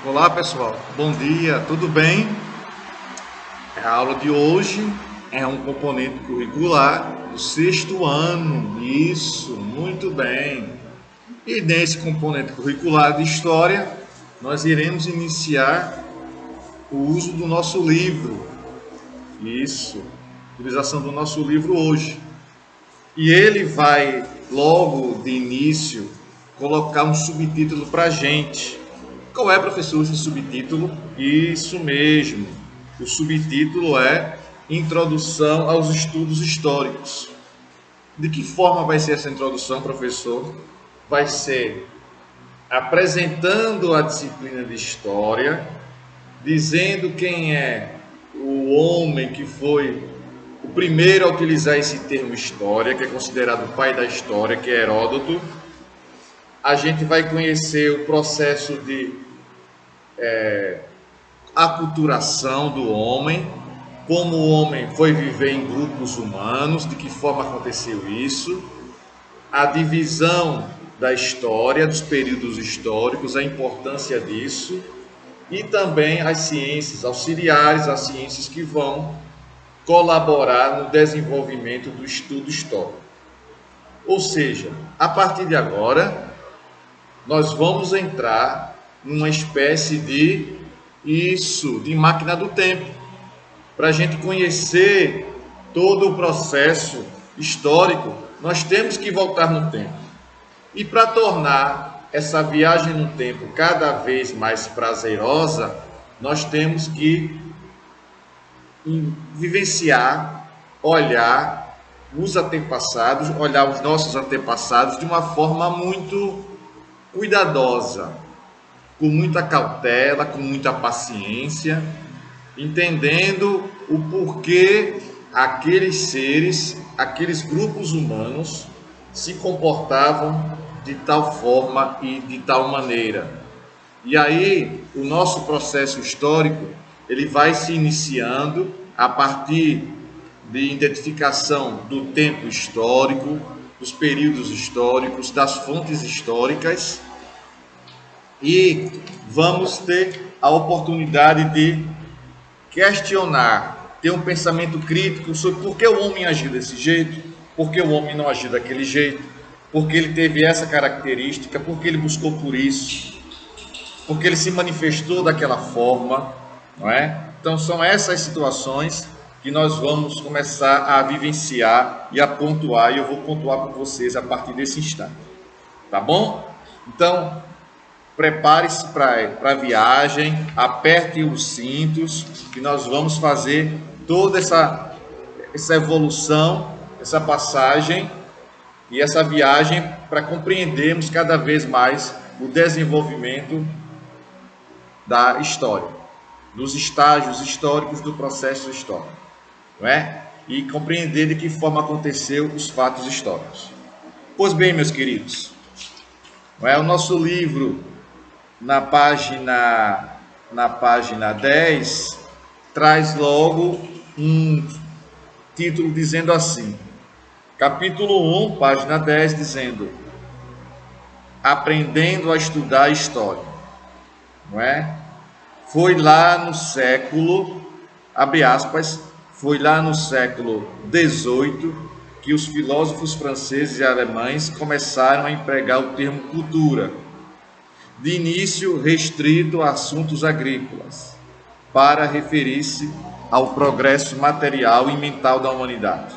Olá pessoal, bom dia, tudo bem? A aula de hoje é um componente curricular do sexto ano, isso, muito bem. E nesse componente curricular de História, nós iremos iniciar o uso do nosso livro, isso, utilização do nosso livro hoje. E ele vai, logo de início, colocar um subtítulo para a gente. Qual é, professor, esse subtítulo? Isso mesmo. O subtítulo é Introdução aos Estudos Históricos. De que forma vai ser essa introdução, professor? Vai ser apresentando a disciplina de História, dizendo quem é o homem que foi o primeiro a utilizar esse termo História, que é considerado o pai da História, que é Heródoto. A gente vai conhecer o processo de aculturação do homem, como o homem foi viver em grupos humanos, de que forma aconteceu isso, a divisão da história, dos períodos históricos, a importância disso, e também as ciências auxiliares, as ciências que vão colaborar no desenvolvimento do estudo histórico. Ou seja, a partir de agora, nós vamos entrar numa espécie de máquina do tempo, para a gente conhecer todo o processo histórico, nós temos que voltar no tempo. E para tornar essa viagem no tempo cada vez mais prazerosa, nós temos que vivenciar, olhar os antepassados, olhar os nossos antepassados de uma forma muito cuidadosa, com muita cautela, com muita paciência, entendendo o porquê aqueles seres, aqueles grupos humanos se comportavam de tal forma e de tal maneira. E aí, o nosso processo histórico, ele vai se iniciando a partir de identificação do tempo histórico, dos períodos históricos, das fontes históricas, e vamos ter a oportunidade de questionar, ter um pensamento crítico sobre por que o homem agiu desse jeito, por que o homem não agiu daquele jeito, por que ele teve essa característica, por que ele buscou por isso, por que ele se manifestou daquela forma, não é? Então são essas situações que nós vamos começar a vivenciar e a pontuar, e eu vou pontuar para vocês a partir desse instante, tá bom? Então, prepare-se para a viagem, aperte os cintos, que nós vamos fazer toda essa evolução, essa passagem e essa viagem para compreendermos cada vez mais o desenvolvimento da história, dos estágios históricos do processo histórico, não é? E compreender de que forma aconteceu os fatos históricos. Pois bem, meus queridos, não é? O nosso livro na página 10, traz logo um título dizendo assim, capítulo 1, página 10, dizendo, aprendendo a estudar história, não é? Foi lá no século, abre aspas, foi lá no século XVIII que os filósofos franceses e alemães começaram a empregar o termo cultura, de início restrito a assuntos agrícolas, para referir-se ao progresso material e mental da humanidade.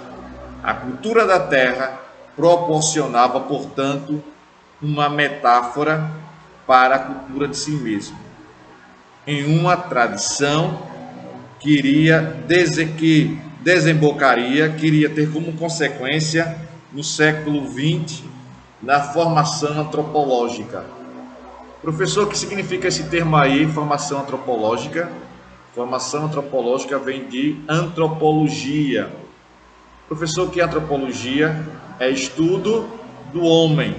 A cultura da terra proporcionava, portanto, uma metáfora para a cultura de si mesmo, em uma tradição que queria ter como consequência, no século XX, na formação antropológica. Professor, o que significa esse termo aí, formação antropológica? Formação antropológica vem de antropologia. Professor, o que é antropologia? É estudo do homem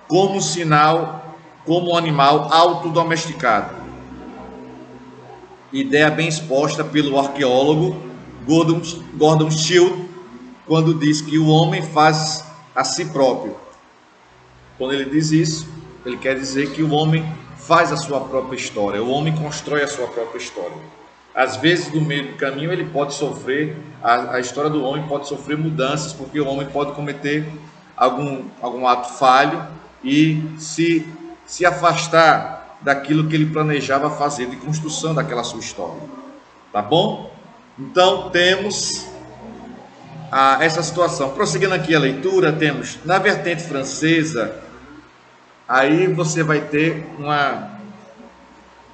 como sinal, como animal autodomesticado. Ideia bem exposta pelo arqueólogo Gordon Schild, quando diz que o homem faz a si próprio. Quando ele diz isso, ele quer dizer que o homem faz a sua própria história, o homem constrói a sua própria história. Às vezes, no meio do caminho, ele pode sofrer, a história do homem pode sofrer mudanças, porque o homem pode cometer algum ato falho e se afastar daquilo que ele planejava fazer, de construção daquela sua história. Tá bom? Então, temos essa situação. Prosseguindo aqui a leitura, temos na vertente francesa, aí você vai ter uma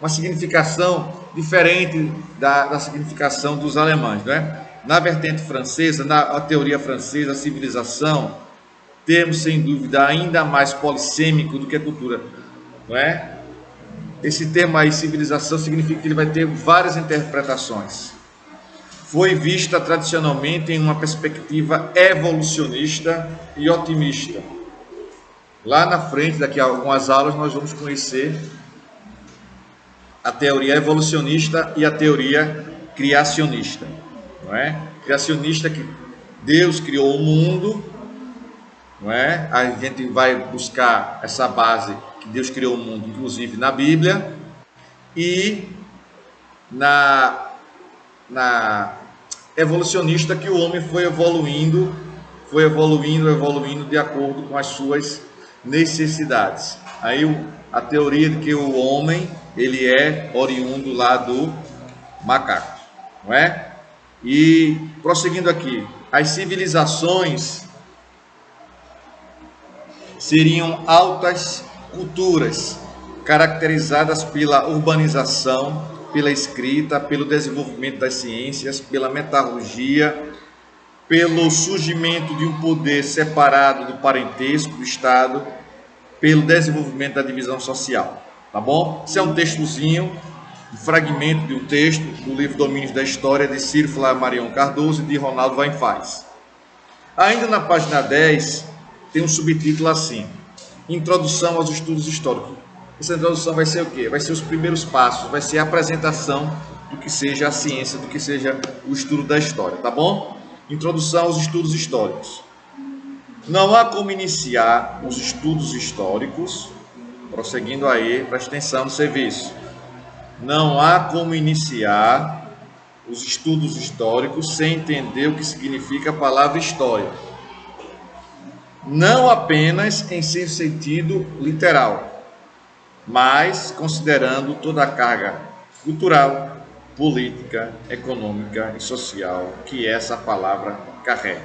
significação diferente da significação dos alemães, né? Na vertente francesa, na teoria francesa, a civilização, termo sem dúvida ainda mais polissêmico do que a cultura, não é? Esse termo aí, civilização, significa que ele vai ter várias interpretações. Foi vista tradicionalmente em uma perspectiva evolucionista e otimista. Lá na frente, daqui a algumas aulas, nós vamos conhecer a teoria evolucionista e a teoria criacionista, não é? Criacionista, que Deus criou o mundo, não é? A gente vai buscar essa base que Deus criou o mundo, inclusive na Bíblia, e na evolucionista, que o homem foi evoluindo de acordo com as suas necessidades. Aí a teoria de que o homem, ele é oriundo lá do macaco, não é? E prosseguindo aqui, as civilizações seriam altas culturas caracterizadas pela urbanização, pela escrita, pelo desenvolvimento das ciências, pela metalurgia, pelo surgimento de um poder separado do parentesco, do Estado, pelo desenvolvimento da divisão social. Tá bom? Isso é um textozinho, um fragmento de um texto do livro Domínios da História, de Ciro Flamarion Cardoso e de Ronaldo Weinfels. Ainda na página 10, tem um subtítulo assim: Introdução aos estudos históricos. Essa introdução vai ser o quê? Vai ser os primeiros passos, vai ser a apresentação do que seja a ciência, do que seja o estudo da história, tá bom? Introdução aos estudos históricos. Não há como iniciar os estudos históricos, prosseguindo aí, preste atenção no serviço. Não há como iniciar os estudos históricos sem entender o que significa a palavra história. Não apenas em seu sentido literal, mas considerando toda a carga cultural, política, econômica e social que essa palavra carrega.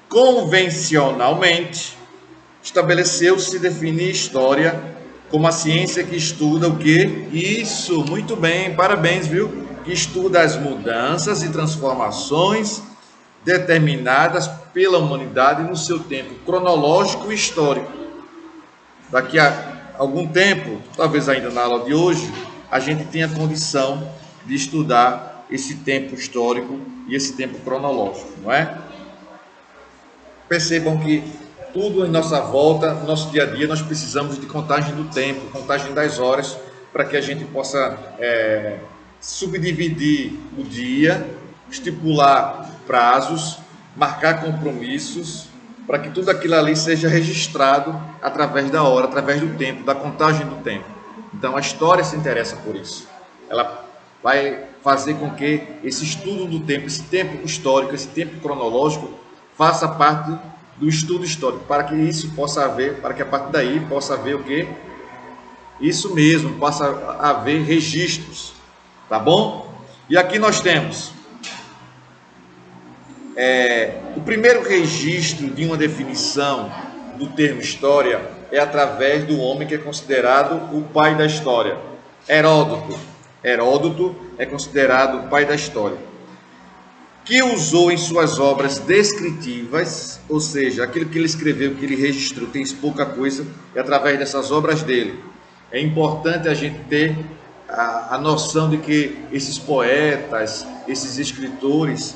Convencionalmente, estabeleceu-se definir história como a ciência que estuda o quê? Isso, muito bem, parabéns, viu? Que estuda as mudanças e transformações determinadas pela humanidade no seu tempo cronológico e histórico. Daqui a algum tempo, talvez ainda na aula de hoje, a gente tenha condição de estudar esse tempo histórico e esse tempo cronológico, não é? Percebam que tudo em nossa volta, no nosso dia a dia, nós precisamos de contagem do tempo, contagem das horas, para que a gente possa subdividir o dia, estipular prazos, marcar compromissos, para que tudo aquilo ali seja registrado através da hora, através do tempo, da contagem do tempo. Então a história se interessa por isso. Ela vai fazer com que esse estudo do tempo, esse tempo histórico, esse tempo cronológico, faça parte do estudo histórico, para que isso possa haver, para que a partir daí possa haver o quê? Isso mesmo, possa haver registros, tá bom? E aqui nós temos o primeiro registro de uma definição do termo história é através do homem que é considerado o pai da história, Heródoto. Heródoto é considerado o pai da história, que usou em suas obras descritivas, ou seja, aquilo que ele escreveu, que ele registrou, tem pouca coisa, e através dessas obras dele. É importante a gente ter a noção de que esses poetas, esses escritores,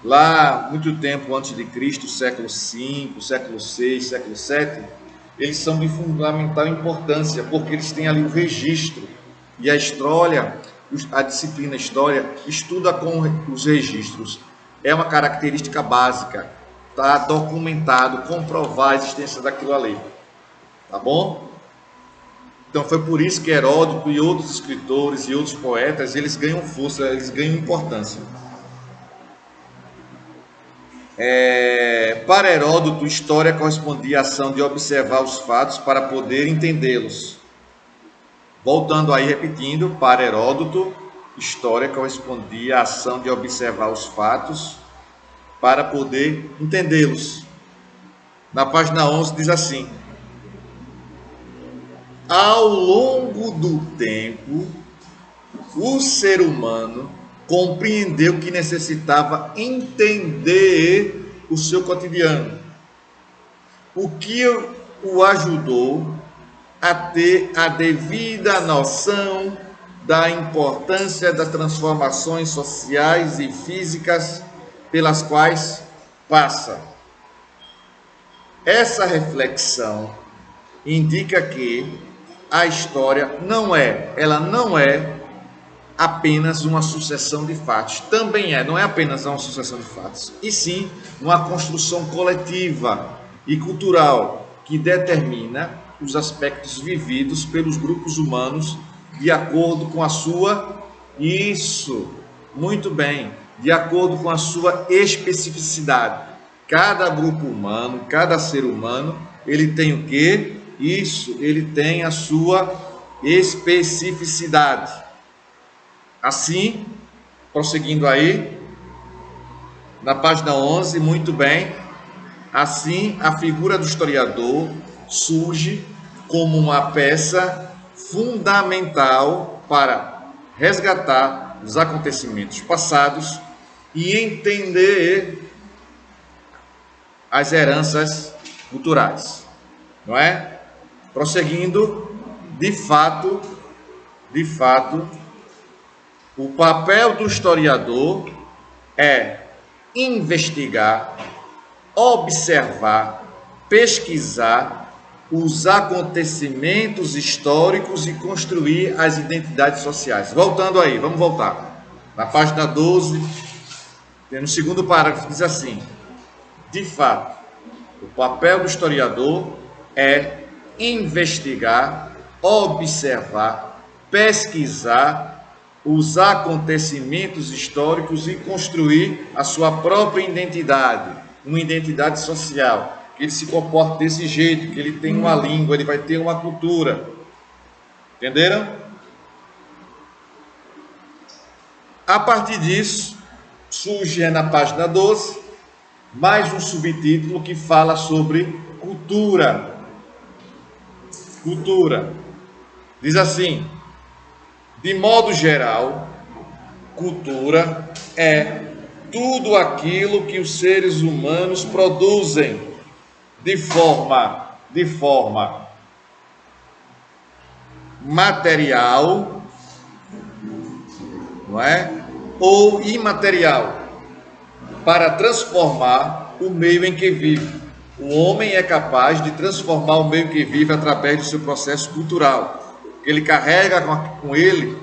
lá muito tempo antes de Cristo, século V, século VI, século VII, eles são de fundamental importância, porque eles têm ali o registro, e a história, a disciplina história, estuda com os registros. É uma característica básica, está documentado, comprovar a existência daquilo ali, tá bom? Então foi por isso que Heródoto e outros escritores e outros poetas, eles ganham força, eles ganham importância. Para Heródoto, história correspondia à ação de observar os fatos para poder entendê-los. Voltando aí, repetindo, para Heródoto, história correspondia à ação de observar os fatos para poder entendê-los. Na página 11 diz assim: ao longo do tempo, o ser humano compreendeu que necessitava entender o seu cotidiano, o que o ajudou a ter a devida noção da importância das transformações sociais e físicas pelas quais passa. Essa reflexão indica que a história não é apenas uma sucessão de fatos. Também não é apenas uma sucessão de fatos, e sim uma construção coletiva e cultural que determina os aspectos vividos pelos grupos humanos de acordo com a sua, muito bem, de acordo com a sua especificidade. Cada grupo humano, cada ser humano, ele tem o quê? Ele tem a sua especificidade. Assim, prosseguindo aí, na página 11, muito bem, assim a figura do historiador surge como uma peça fundamental para resgatar os acontecimentos passados e entender as heranças culturais, não é? Prosseguindo, de fato, o papel do historiador é investigar, observar, pesquisar os acontecimentos históricos e construir as identidades sociais. Voltando aí, vamos voltar. Na página 12, no segundo parágrafo, diz assim: de fato, o papel do historiador é investigar, observar, pesquisar os acontecimentos históricos e construir a sua própria identidade, uma identidade social, que ele se comporta desse jeito, que ele tem uma língua, ele vai ter uma cultura. Entenderam? A partir disso, surge na página 12 mais um subtítulo que fala sobre cultura. Cultura. Diz assim: de modo geral, cultura é tudo aquilo que os seres humanos produzem de forma material, não é? Ou imaterial, para transformar o meio em que vive. O homem é capaz de transformar o meio que vive através do seu processo cultural. Ele carrega com ele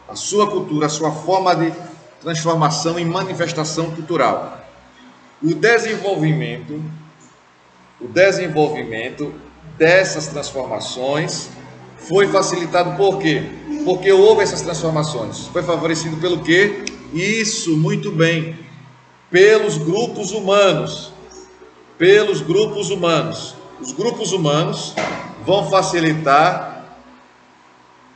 a sua cultura, a sua forma de transformação e manifestação cultural. O desenvolvimento dessas transformações foi facilitado por quê? Porque houve essas transformações. Foi favorecido pelo quê? Isso, muito bem. Pelos grupos humanos. Pelos grupos humanos. Os grupos humanos vão facilitar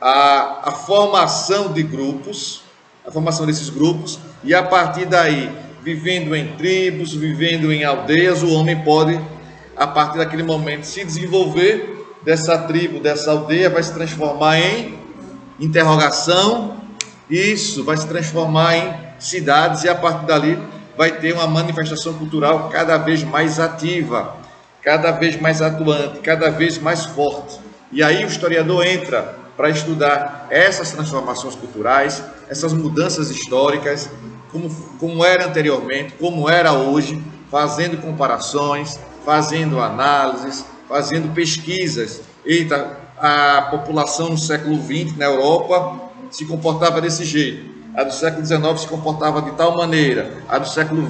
a formação de grupos, a formação desses grupos, e a partir daí, vivendo em tribos, vivendo em aldeias, o homem pode, a partir daquele momento, se desenvolver dessa tribo, dessa aldeia, vai se transformar em interrogação, isso, vai se transformar em cidades, e a partir dali vai ter uma manifestação cultural cada vez mais ativa, cada vez mais atuante, cada vez mais forte. E aí o historiador entra para estudar essas transformações culturais, essas mudanças históricas, como era anteriormente, como era hoje, fazendo comparações, fazendo análises, fazendo pesquisas. Eita, a população no século XX na Europa se comportava desse jeito, a do século XIX se comportava de tal maneira, a do século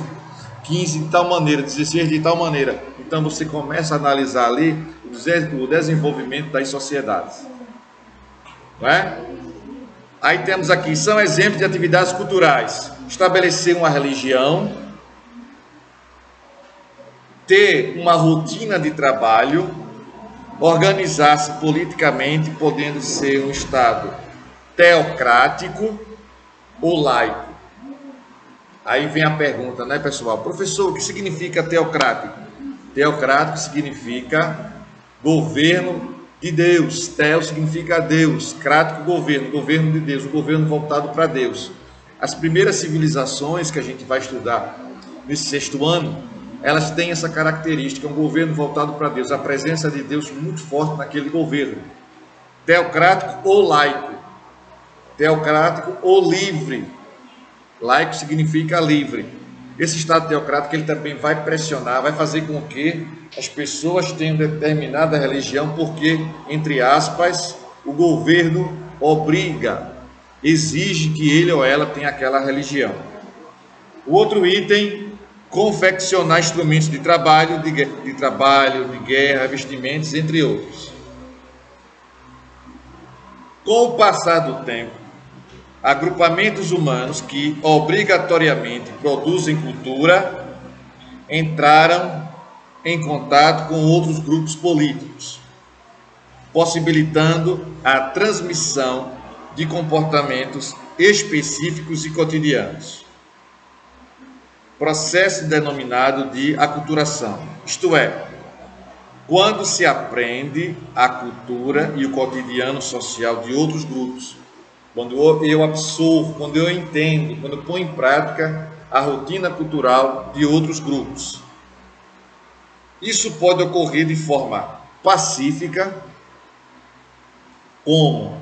XV de tal maneira, XVI de tal maneira. Então você começa a analisar ali o desenvolvimento das sociedades. não é? Aí temos aqui, são exemplos de atividades culturais: estabelecer uma religião, ter uma rotina de trabalho, organizar-se politicamente, podendo ser um Estado teocrático ou laico. Aí vem a pergunta, né, pessoal? Professor, o que significa teocrático? Teocrático significa governo de Deus. Teo significa Deus. Crático, governo. Governo de Deus. O governo voltado para Deus. As primeiras civilizações que a gente vai estudar nesse 6º ano, elas têm essa característica, um governo voltado para Deus. A presença de Deus muito forte naquele governo. Teocrático ou laico. Teocrático ou livre. Laico significa livre. Esse Estado teocrático, ele também vai pressionar, vai fazer com que as pessoas tenham determinada religião, porque, entre aspas, o governo obriga, exige que ele ou ela tenha aquela religião. O outro item, confeccionar instrumentos de trabalho, de guerra, vestimentos, entre outros. Com o passar do tempo, agrupamentos humanos que obrigatoriamente produzem cultura entraram em contato com outros grupos políticos, possibilitando a transmissão de comportamentos específicos e cotidianos. Processo denominado de aculturação, isto é, quando se aprende a cultura e o cotidiano social de outros grupos, quando eu absorvo, quando eu entendo, quando eu ponho em prática a rotina cultural de outros grupos. Isso pode ocorrer de forma pacífica, como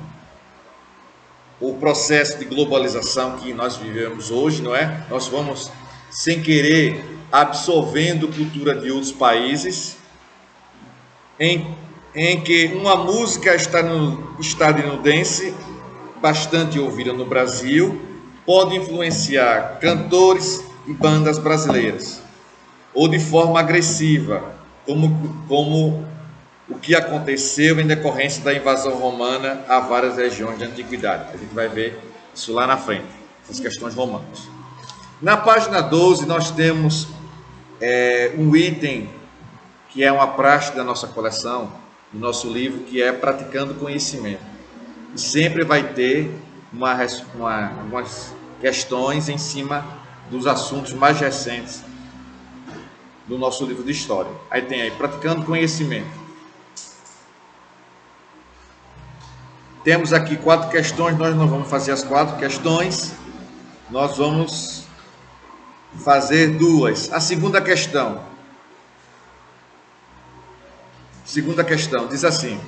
o processo de globalização que nós vivemos hoje, não é? Nós vamos, sem querer, absorvendo cultura de outros países, em que uma música estadunidense bastante ouvida no Brasil, pode influenciar cantores e bandas brasileiras, ou de forma agressiva, como o que aconteceu em decorrência da invasão romana a várias regiões da antiguidade. A gente vai ver isso lá na frente, essas questões romanas. Na página 12, nós temos um item que é uma praxe da nossa coleção, do nosso livro, que é Praticando Conhecimento. E sempre vai ter algumas questões em cima dos assuntos mais recentes do nosso livro de história. Aí tem aí, Praticando Conhecimento. Temos aqui 4 questões, nós não vamos fazer as 4 questões, nós vamos fazer 2. A segunda questão diz assim: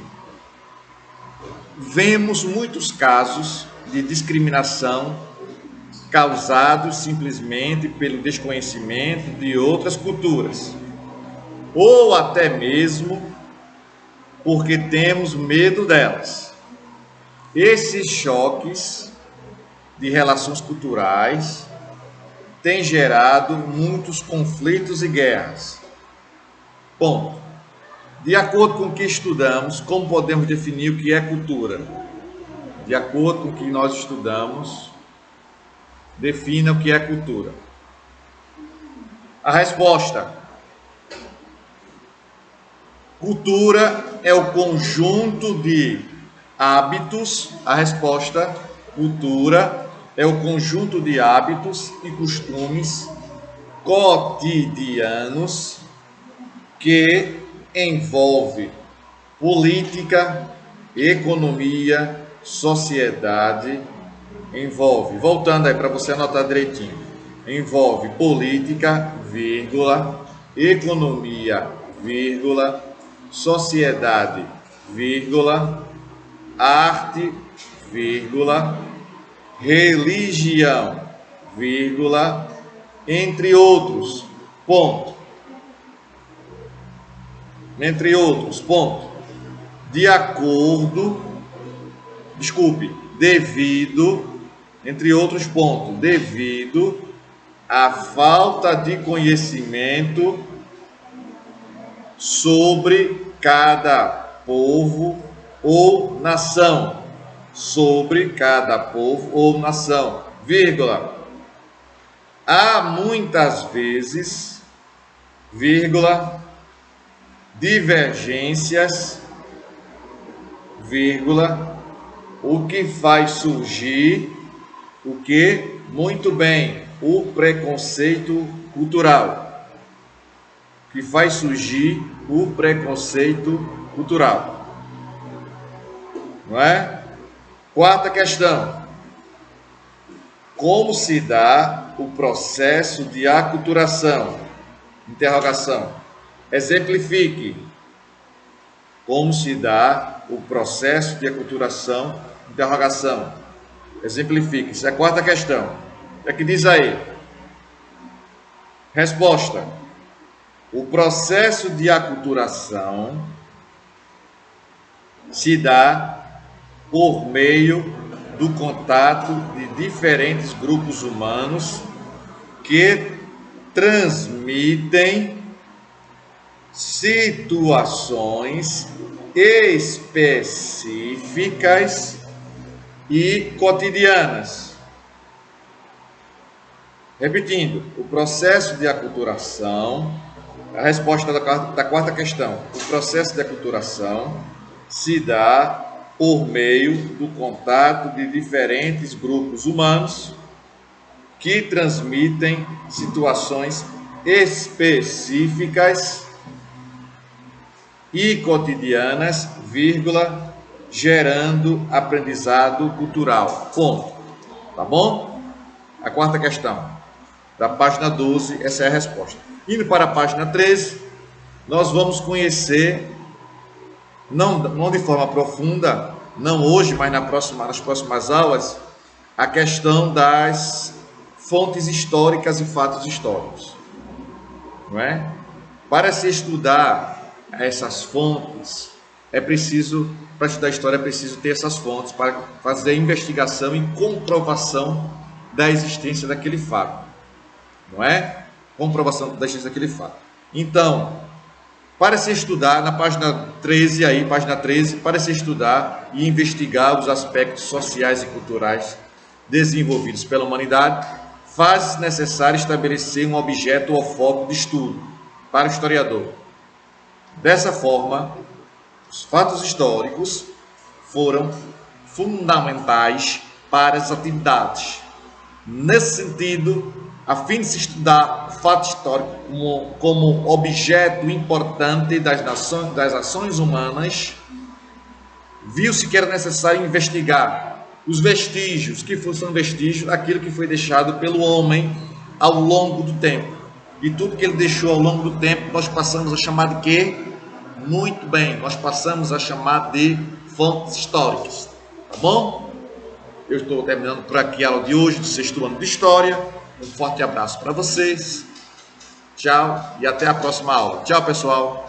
vemos muitos casos de discriminação causados simplesmente pelo desconhecimento de outras culturas, ou até mesmo porque temos medo delas. Esses choques de relações culturais têm gerado muitos conflitos e guerras. Ponto. De acordo com o que estudamos, como podemos definir o que é cultura? De acordo com o que nós estudamos, defina o que é cultura. A resposta: cultura é o conjunto de hábitos. A resposta: cultura é o conjunto de hábitos e costumes cotidianos que envolve política, economia, sociedade, voltando aí para você anotar direitinho, envolve política, vírgula, economia, vírgula, sociedade, vírgula, arte, vírgula, religião, vírgula, entre outros, ponto. Entre outros, ponto. Devido, entre outros pontos, devido à falta de conhecimento sobre cada povo ou nação. sobre cada povo ou nação, vírgula. Há muitas vezes, vírgula, divergências, vírgula, o que faz surgir o que? Muito bem, o preconceito cultural. Que faz surgir o preconceito cultural. Não é? Quarta questão. Como se dá o processo de aculturação? Interrogação. Exemplifique. Como se dá o processo de aculturação? Interrogação. Exemplifique. Isso é a quarta questão. O que é que diz aí? Resposta. O processo de aculturação se dá por meio do contato de diferentes grupos humanos que transmitem situações específicas e cotidianas. Repetindo, o processo de aculturação, a resposta da quarta questão, o processo de aculturação se dá por meio do contato de diferentes grupos humanos que transmitem situações específicas e cotidianas, vírgula, gerando aprendizado cultural. Ponto. Tá bom? A quarta questão, da página 12, essa é a resposta. Indo para a página 13, nós vamos conhecer, não de forma profunda, não hoje, mas nas próximas aulas, a questão das fontes históricas e fatos históricos. Não é? Para se estudar essas fontes, para estudar história, é preciso ter essas fontes para fazer investigação e comprovação da existência daquele fato. Não é? Comprovação da existência daquele fato. Então, para se estudar, na página 13, para se estudar e investigar os aspectos sociais e culturais desenvolvidos pela humanidade, faz-se necessário estabelecer um objeto ou foco de estudo para o historiador. Dessa forma, os fatos históricos foram fundamentais para as atividades. Nesse sentido, a fim de se estudar o fato histórico como objeto importante das ações humanas, viu-se que era necessário investigar os vestígios, que são vestígios daquilo que foi deixado pelo homem ao longo do tempo. E tudo que ele deixou ao longo do tempo, nós passamos a chamar de quê? Muito bem, nós passamos a chamar de fontes históricas. Tá bom? Eu estou terminando por aqui a aula de hoje, do 6º ano de História. Um forte abraço para vocês. Tchau e até a próxima aula. Tchau, pessoal.